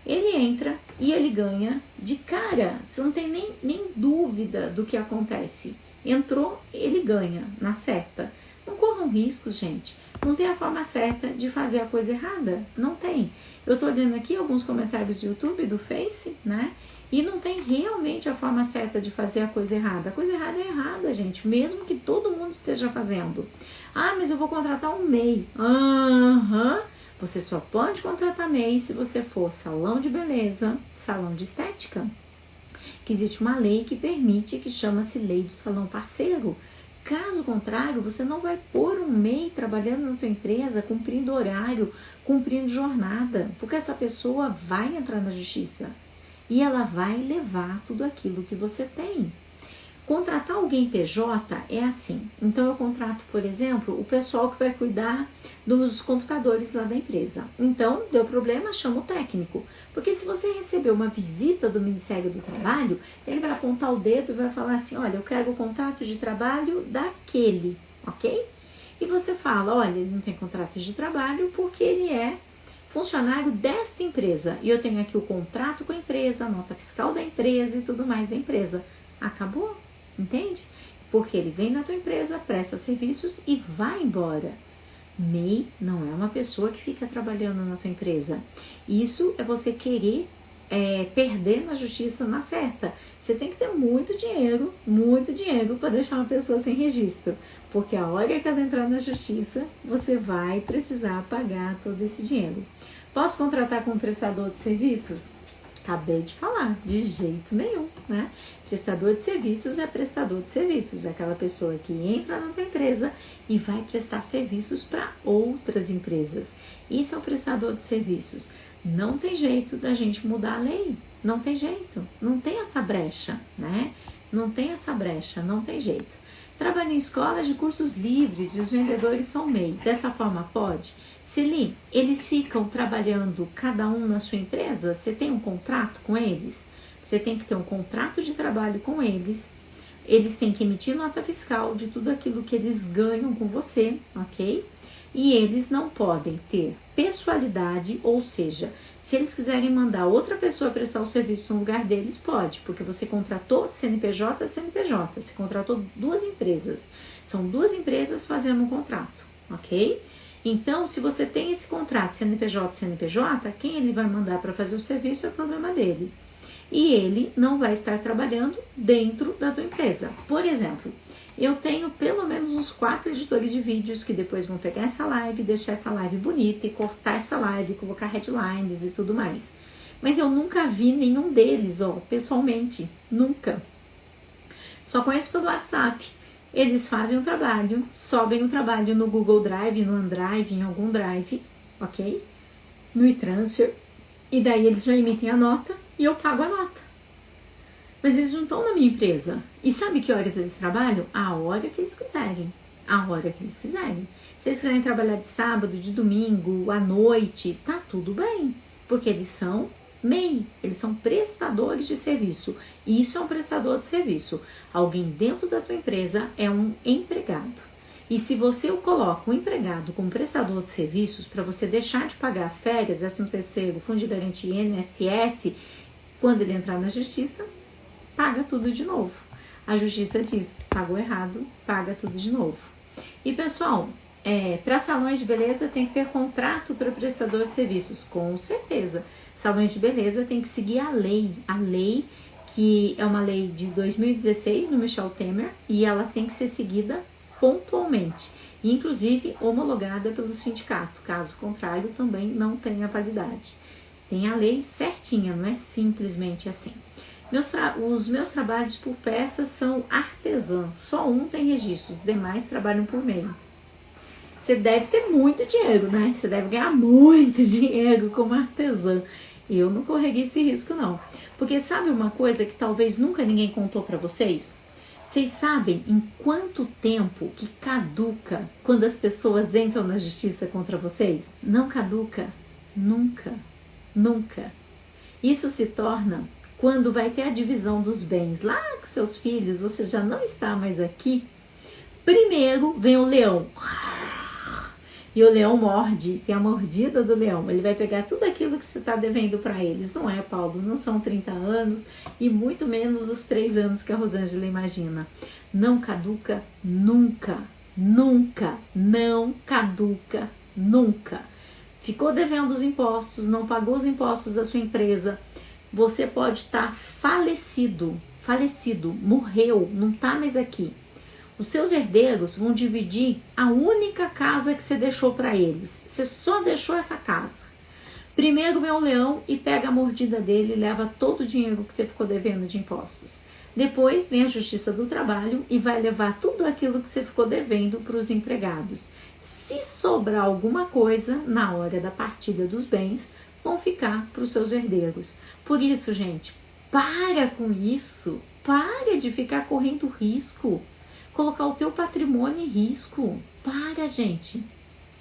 Ele entra e ele ganha de cara. Você não tem nem dúvida do que acontece. Entrou, ele ganha, na certa. Não corram riscos, gente. Não tem a forma certa de fazer a coisa errada. Não tem. Eu tô olhando aqui alguns comentários do YouTube, do Face, né? E não tem realmente a forma certa de fazer a coisa errada. A coisa errada é errada, gente. Mesmo que todo mundo esteja fazendo. Ah, mas eu vou contratar um MEI. Você só pode contratar MEI se você for salão de beleza, salão de estética. Que existe uma lei que permite, que chama-se Lei do Salão Parceiro. Caso contrário, você não vai pôr um MEI trabalhando na tua empresa, cumprindo horário, cumprindo jornada, porque essa pessoa vai entrar na justiça e ela vai levar tudo aquilo que você tem. Contratar alguém PJ é assim. Então eu contrato, por exemplo, o pessoal que vai cuidar dos computadores lá da empresa. Então, deu problema, chama o técnico. Porque se você receber uma visita do Ministério do Trabalho, ele vai apontar o dedo e vai falar assim, olha, eu quero o contrato de trabalho daquele, ok? E você fala, olha, ele não tem contrato de trabalho porque ele é funcionário desta empresa. E eu tenho aqui o contrato com a empresa, a nota fiscal da empresa e tudo mais da empresa. Acabou, entende? Porque ele vem na tua empresa, presta serviços e vai embora. MEI não é uma pessoa que fica trabalhando na tua empresa. Isso é você querer perder na justiça na certa. Você tem que ter muito dinheiro para deixar uma pessoa sem registro. Porque a hora que ela entrar na justiça, você vai precisar pagar todo esse dinheiro. Posso contratar como prestador de serviços? Acabei de falar, de jeito nenhum, né? Prestador de serviços é prestador de serviços, é aquela pessoa que entra na tua empresa e vai prestar serviços para outras empresas. Isso é o prestador de serviços. Não tem jeito da gente mudar a lei, não tem jeito, não tem essa brecha, né? Não tem essa brecha, não tem jeito. Trabalho em escolas de cursos livres e os vendedores são MEI. Dessa forma pode? Celi, eles ficam trabalhando cada um na sua empresa? Você tem um contrato com eles? Você tem que ter um contrato de trabalho com eles. Eles têm que emitir nota fiscal de tudo aquilo que eles ganham com você, ok? E eles não podem ter pessoalidade, ou seja, se eles quiserem mandar outra pessoa prestar o serviço no lugar deles, pode, porque você contratou CNPJ, CNPJ, você contratou duas empresas. São duas empresas fazendo um contrato, ok? Então, se você tem esse contrato CNPJ, CNPJ, quem ele vai mandar para fazer o serviço é o problema dele. E ele não vai estar trabalhando dentro da tua empresa. Por exemplo, eu tenho pelo menos uns 4 editores de vídeos que depois vão pegar essa live, deixar essa live bonita e cortar essa live, colocar headlines e tudo mais. Mas eu nunca vi nenhum deles, pessoalmente, nunca. Só conheço pelo WhatsApp. Eles fazem o trabalho, sobem o trabalho no Google Drive, no OneDrive, em algum drive, ok? No e-transfer. E daí eles já emitem a nota e eu pago a nota. Mas eles não estão na minha empresa. E sabe que horas eles trabalham? A hora que eles quiserem. A hora que eles quiserem. Se eles quiserem trabalhar de sábado, de domingo, à noite, tá tudo bem. Porque eles são MEI, eles são prestadores de serviço. E isso é um prestador de serviço. Alguém dentro da tua empresa é um empregado. E se você coloca um empregado como prestador de serviços para você deixar de pagar férias, 13º, fundo de garantia, INSS, quando ele entrar na justiça, paga tudo de novo. A justiça diz, pagou errado, paga tudo de novo. E pessoal, para salões de beleza tem que ter contrato para prestador de serviços, com certeza. Salões de beleza tem que seguir a lei que é uma lei de 2016 no Michel Temer e ela tem que ser seguida pontualmente, inclusive homologada pelo sindicato, caso contrário também não tenha validade. Tem a lei certinha, não é simplesmente assim. Os meus trabalhos por peças são artesãos, só um tem registro, os demais trabalham por meio. Você deve ter muito dinheiro, né? Você deve ganhar muito dinheiro como artesã. Eu não correria esse risco, não. Porque sabe uma coisa que talvez nunca ninguém contou pra vocês? Vocês sabem em quanto tempo que caduca quando as pessoas entram na justiça contra vocês? Não caduca. Nunca. Nunca. Isso se torna quando vai ter a divisão dos bens. Lá com seus filhos, você já não está mais aqui. Primeiro vem o leão. E o leão morde, tem a mordida do leão. Ele vai pegar tudo aquilo que você está devendo para eles. Não é, Paulo? Não são 30 anos e muito menos os 3 anos que a Rosângela imagina. Não caduca nunca. Nunca. Não caduca nunca. Ficou devendo os impostos, não pagou os impostos da sua empresa. Você pode estar falecido, morreu, não está mais aqui. Os seus herdeiros vão dividir a única casa que você deixou para eles. Você só deixou essa casa. Primeiro vem o leão e pega a mordida dele e leva todo o dinheiro que você ficou devendo de impostos. Depois vem a Justiça do Trabalho e vai levar tudo aquilo que você ficou devendo para os empregados. Se sobrar alguma coisa, na hora da partilha dos bens, vão ficar para os seus herdeiros. Por isso, gente, para com isso. Para de ficar correndo risco, colocar o teu patrimônio em risco. Para, gente.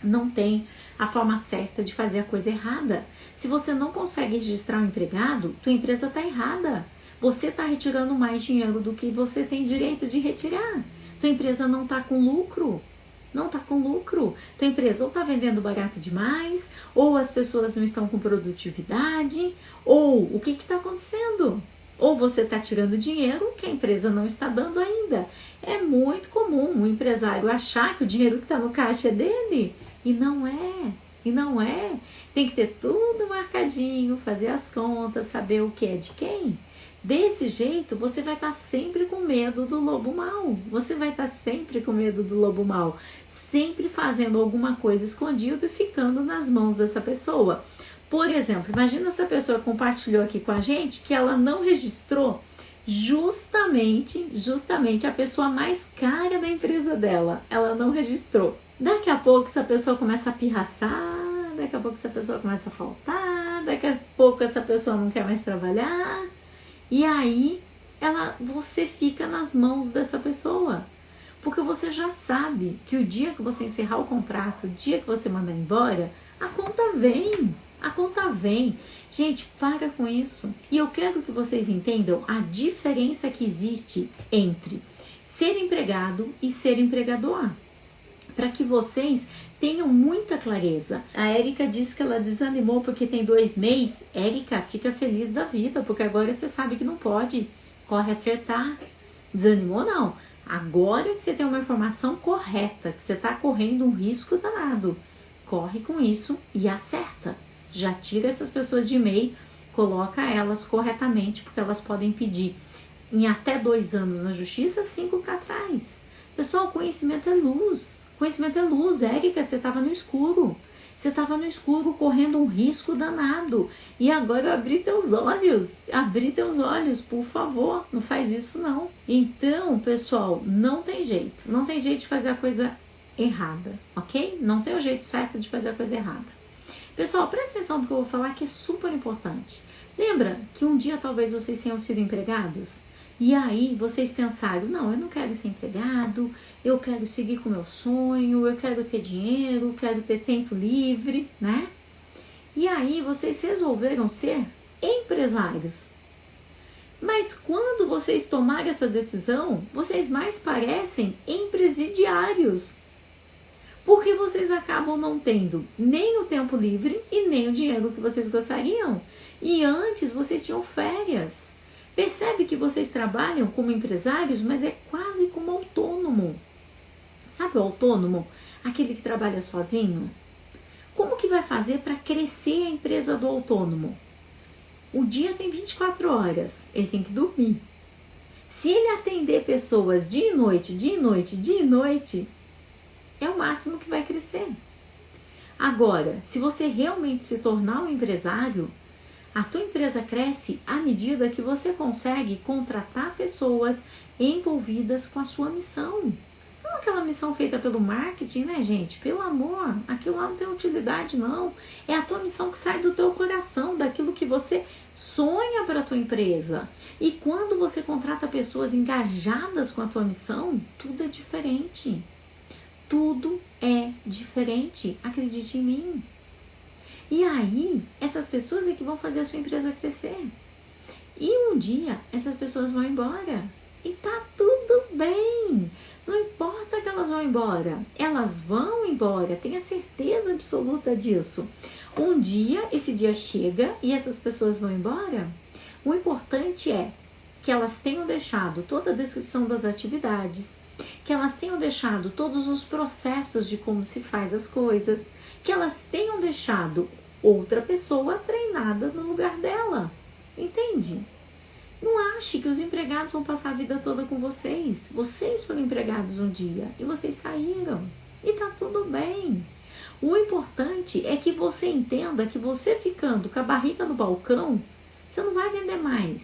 Não tem a forma certa de fazer a coisa errada. Se você não consegue registrar um empregado, tua empresa está errada. Você está retirando mais dinheiro do que você tem direito de retirar. Tua empresa não está com lucro. Não está com lucro. Tua empresa ou está vendendo barato demais, ou as pessoas não estão com produtividade, ou o que está acontecendo? Ou você está tirando dinheiro que a empresa não está dando ainda. É muito comum o empresário achar que o dinheiro que está no caixa é dele. E não é. E não é. Tem que ter tudo marcadinho, fazer as contas, saber o que é de quem. Desse jeito, você vai estar sempre com medo do lobo mau. Você vai estar sempre com medo do lobo mau. Sempre fazendo alguma coisa escondida e ficando nas mãos dessa pessoa. Por exemplo, imagina essa pessoa compartilhou aqui com a gente que ela não registrou justamente a pessoa mais cara da empresa dela. Ela não registrou. Daqui a pouco essa pessoa começa a pirraçar, daqui a pouco essa pessoa começa a faltar, daqui a pouco essa pessoa não quer mais trabalhar. E aí você fica nas mãos dessa pessoa. Porque você já sabe que o dia que você encerrar o contrato, o dia que você mandar embora, a conta vem. A conta vem. Gente, para com isso. E eu quero que vocês entendam a diferença que existe entre ser empregado e ser empregador. Para que vocês tenham muita clareza. A Érica disse que ela desanimou porque tem 2 meses. Érica, fica feliz da vida, porque agora você sabe que não pode. Corre acertar. Desanimou não. Agora que você tem uma informação correta, que você está correndo um risco danado, corre com isso e acerta. Já tira essas pessoas de e-mail, coloca elas corretamente, porque elas podem pedir em até 2 anos na justiça, 5 para trás. Pessoal, conhecimento é luz. Conhecimento é luz. Érica, você estava no escuro. Você estava no escuro correndo um risco danado. E agora eu abri teus olhos. Abri teus olhos, por favor. Não faz isso não. Então, pessoal, não tem jeito. Não tem jeito de fazer a coisa errada, ok? Não tem o jeito certo de fazer a coisa errada. Pessoal, presta atenção no que eu vou falar, que é super importante. Lembra que um dia talvez vocês tenham sido empregados? E aí vocês pensaram, não, eu não quero ser empregado, eu quero seguir com o meu sonho, eu quero ter dinheiro, quero ter tempo livre, né? E aí vocês resolveram ser empresários. Mas quando vocês tomarem essa decisão, vocês mais parecem empresidiários. Porque vocês acabam não tendo nem o tempo livre e nem o dinheiro que vocês gostariam. E antes vocês tinham férias. Percebe que vocês trabalham como empresários, mas é quase como autônomo. Sabe o autônomo? Aquele que trabalha sozinho? Como que vai fazer para crescer a empresa do autônomo? O dia tem 24 horas, ele tem que dormir. Se ele atender pessoas dia e noite, dia e noite, dia e noite, é o máximo que vai crescer. Agora, se você realmente se tornar um empresário, a tua empresa cresce à medida que você consegue contratar pessoas envolvidas com a sua missão. Não aquela missão feita pelo marketing, né, gente? Pelo amor, aquilo lá não tem utilidade, não. É a tua missão que sai do teu coração, daquilo que você sonha para a tua empresa. E quando você contrata pessoas engajadas com a tua missão, tudo é diferente. Tudo é diferente, acredite em mim. E aí, essas pessoas é que vão fazer a sua empresa crescer. E um dia, essas pessoas vão embora. E tá tudo bem. Não importa que elas vão embora. Elas vão embora, tenha certeza absoluta disso. Um dia, esse dia chega e essas pessoas vão embora. O importante é que elas tenham deixado toda a descrição das atividades, que elas tenham deixado todos os processos de como se faz as coisas, que elas tenham deixado outra pessoa treinada no lugar dela. Entende? Não ache que os empregados vão passar a vida toda com vocês. Vocês foram empregados um dia e vocês saíram. E tá tudo bem. O importante é que você entenda que você ficando com a barriga no balcão, você não vai vender mais.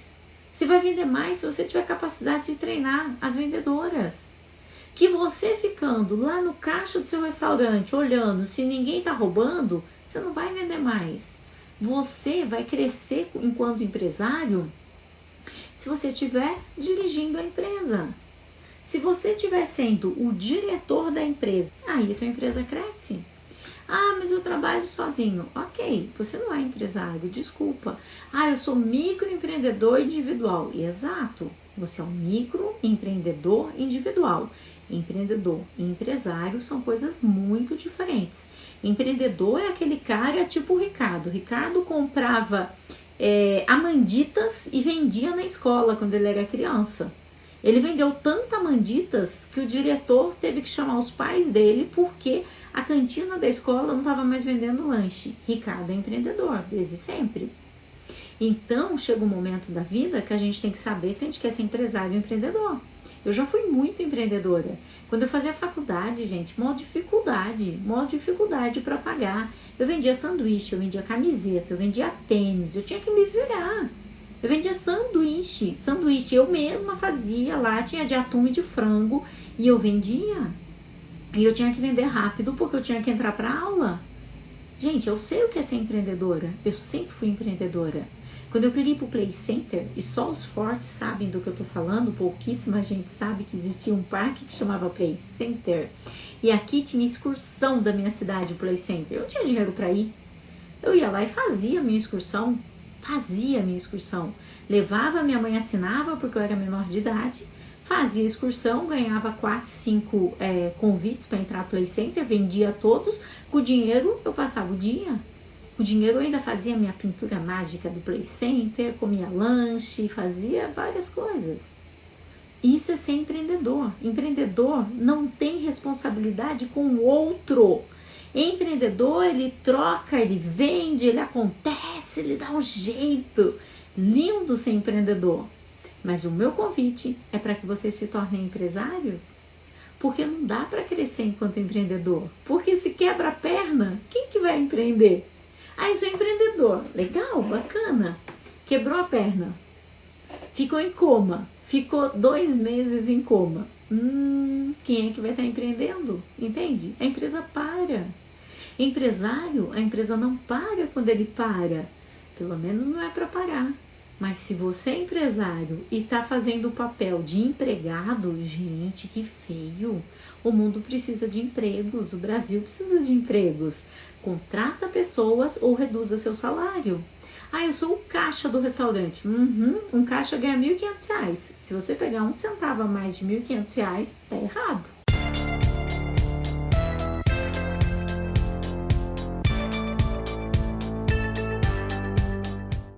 Você vai vender mais se você tiver capacidade de treinar as vendedoras. Que você ficando lá no caixa do seu restaurante, olhando se ninguém está roubando, você não vai vender mais. Você vai crescer enquanto empresário se você estiver dirigindo a empresa. Se você estiver sendo o diretor da empresa, aí a tua empresa cresce. Ah, mas eu trabalho sozinho. Ok, você não é empresário, desculpa. Ah, eu sou microempreendedor individual. Exato, você é um microempreendedor individual. Empreendedor e empresário são coisas muito diferentes. Empreendedor é aquele cara tipo o Ricardo. Ricardo comprava amanditas e vendia na escola quando ele era criança. Ele vendeu tanta amanditas que o diretor teve que chamar os pais dele porque a cantina da escola não estava mais vendendo lanche. Ricardo é empreendedor, desde sempre. Então, chega um momento da vida que a gente tem que saber se a gente quer ser empresário ou empreendedor. Eu já fui muito empreendedora. Quando eu fazia faculdade, gente, maior dificuldade para pagar. Eu vendia sanduíche, eu vendia camiseta, eu vendia tênis, eu tinha que me virar. Eu vendia sanduíche, eu mesma fazia lá, tinha de atum e de frango e eu vendia. E eu tinha que vender rápido porque eu tinha que entrar para aula. Gente, eu sei o que é ser empreendedora, eu sempre fui empreendedora. Quando eu criei pro Play Center, e só os fortes sabem do que eu tô falando, pouquíssima gente sabe que existia um parque que chamava Play Center. E aqui tinha excursão da minha cidade, o Play Center. Eu tinha dinheiro para ir. Eu ia lá e fazia a minha excursão. Levava, minha mãe assinava porque eu era menor de idade. Fazia a excursão, ganhava 4, 5 convites para entrar no Play Center, vendia todos. Com o dinheiro eu passava o dia. Com o dinheiro eu ainda fazia minha pintura mágica do Play Center, comia lanche, fazia várias coisas. Isso é ser empreendedor. Empreendedor não tem responsabilidade com o outro. Empreendedor, ele troca, ele vende, ele acontece, ele dá um jeito. Lindo ser empreendedor. Mas o meu convite é para que vocês se tornem empresários. Porque não dá para crescer enquanto empreendedor. Porque se quebra a perna, quem que vai empreender? Ah, eu sou empreendedor. Legal, bacana. Quebrou a perna. Ficou em coma. Ficou 2 meses em coma. Quem é que vai estar empreendendo? Entende? A empresa para. Empresário, a empresa não para quando ele para. Pelo menos não é para parar. Mas se você é empresário e está fazendo o papel de empregado, gente, que feio. O mundo precisa de empregos, o Brasil precisa de empregos. Contrata pessoas ou reduza seu salário. Ah, eu sou o caixa do restaurante. Um caixa ganha R$ 1.500. Se você pegar 1 centavo a mais de R$ 1.500, tá errado.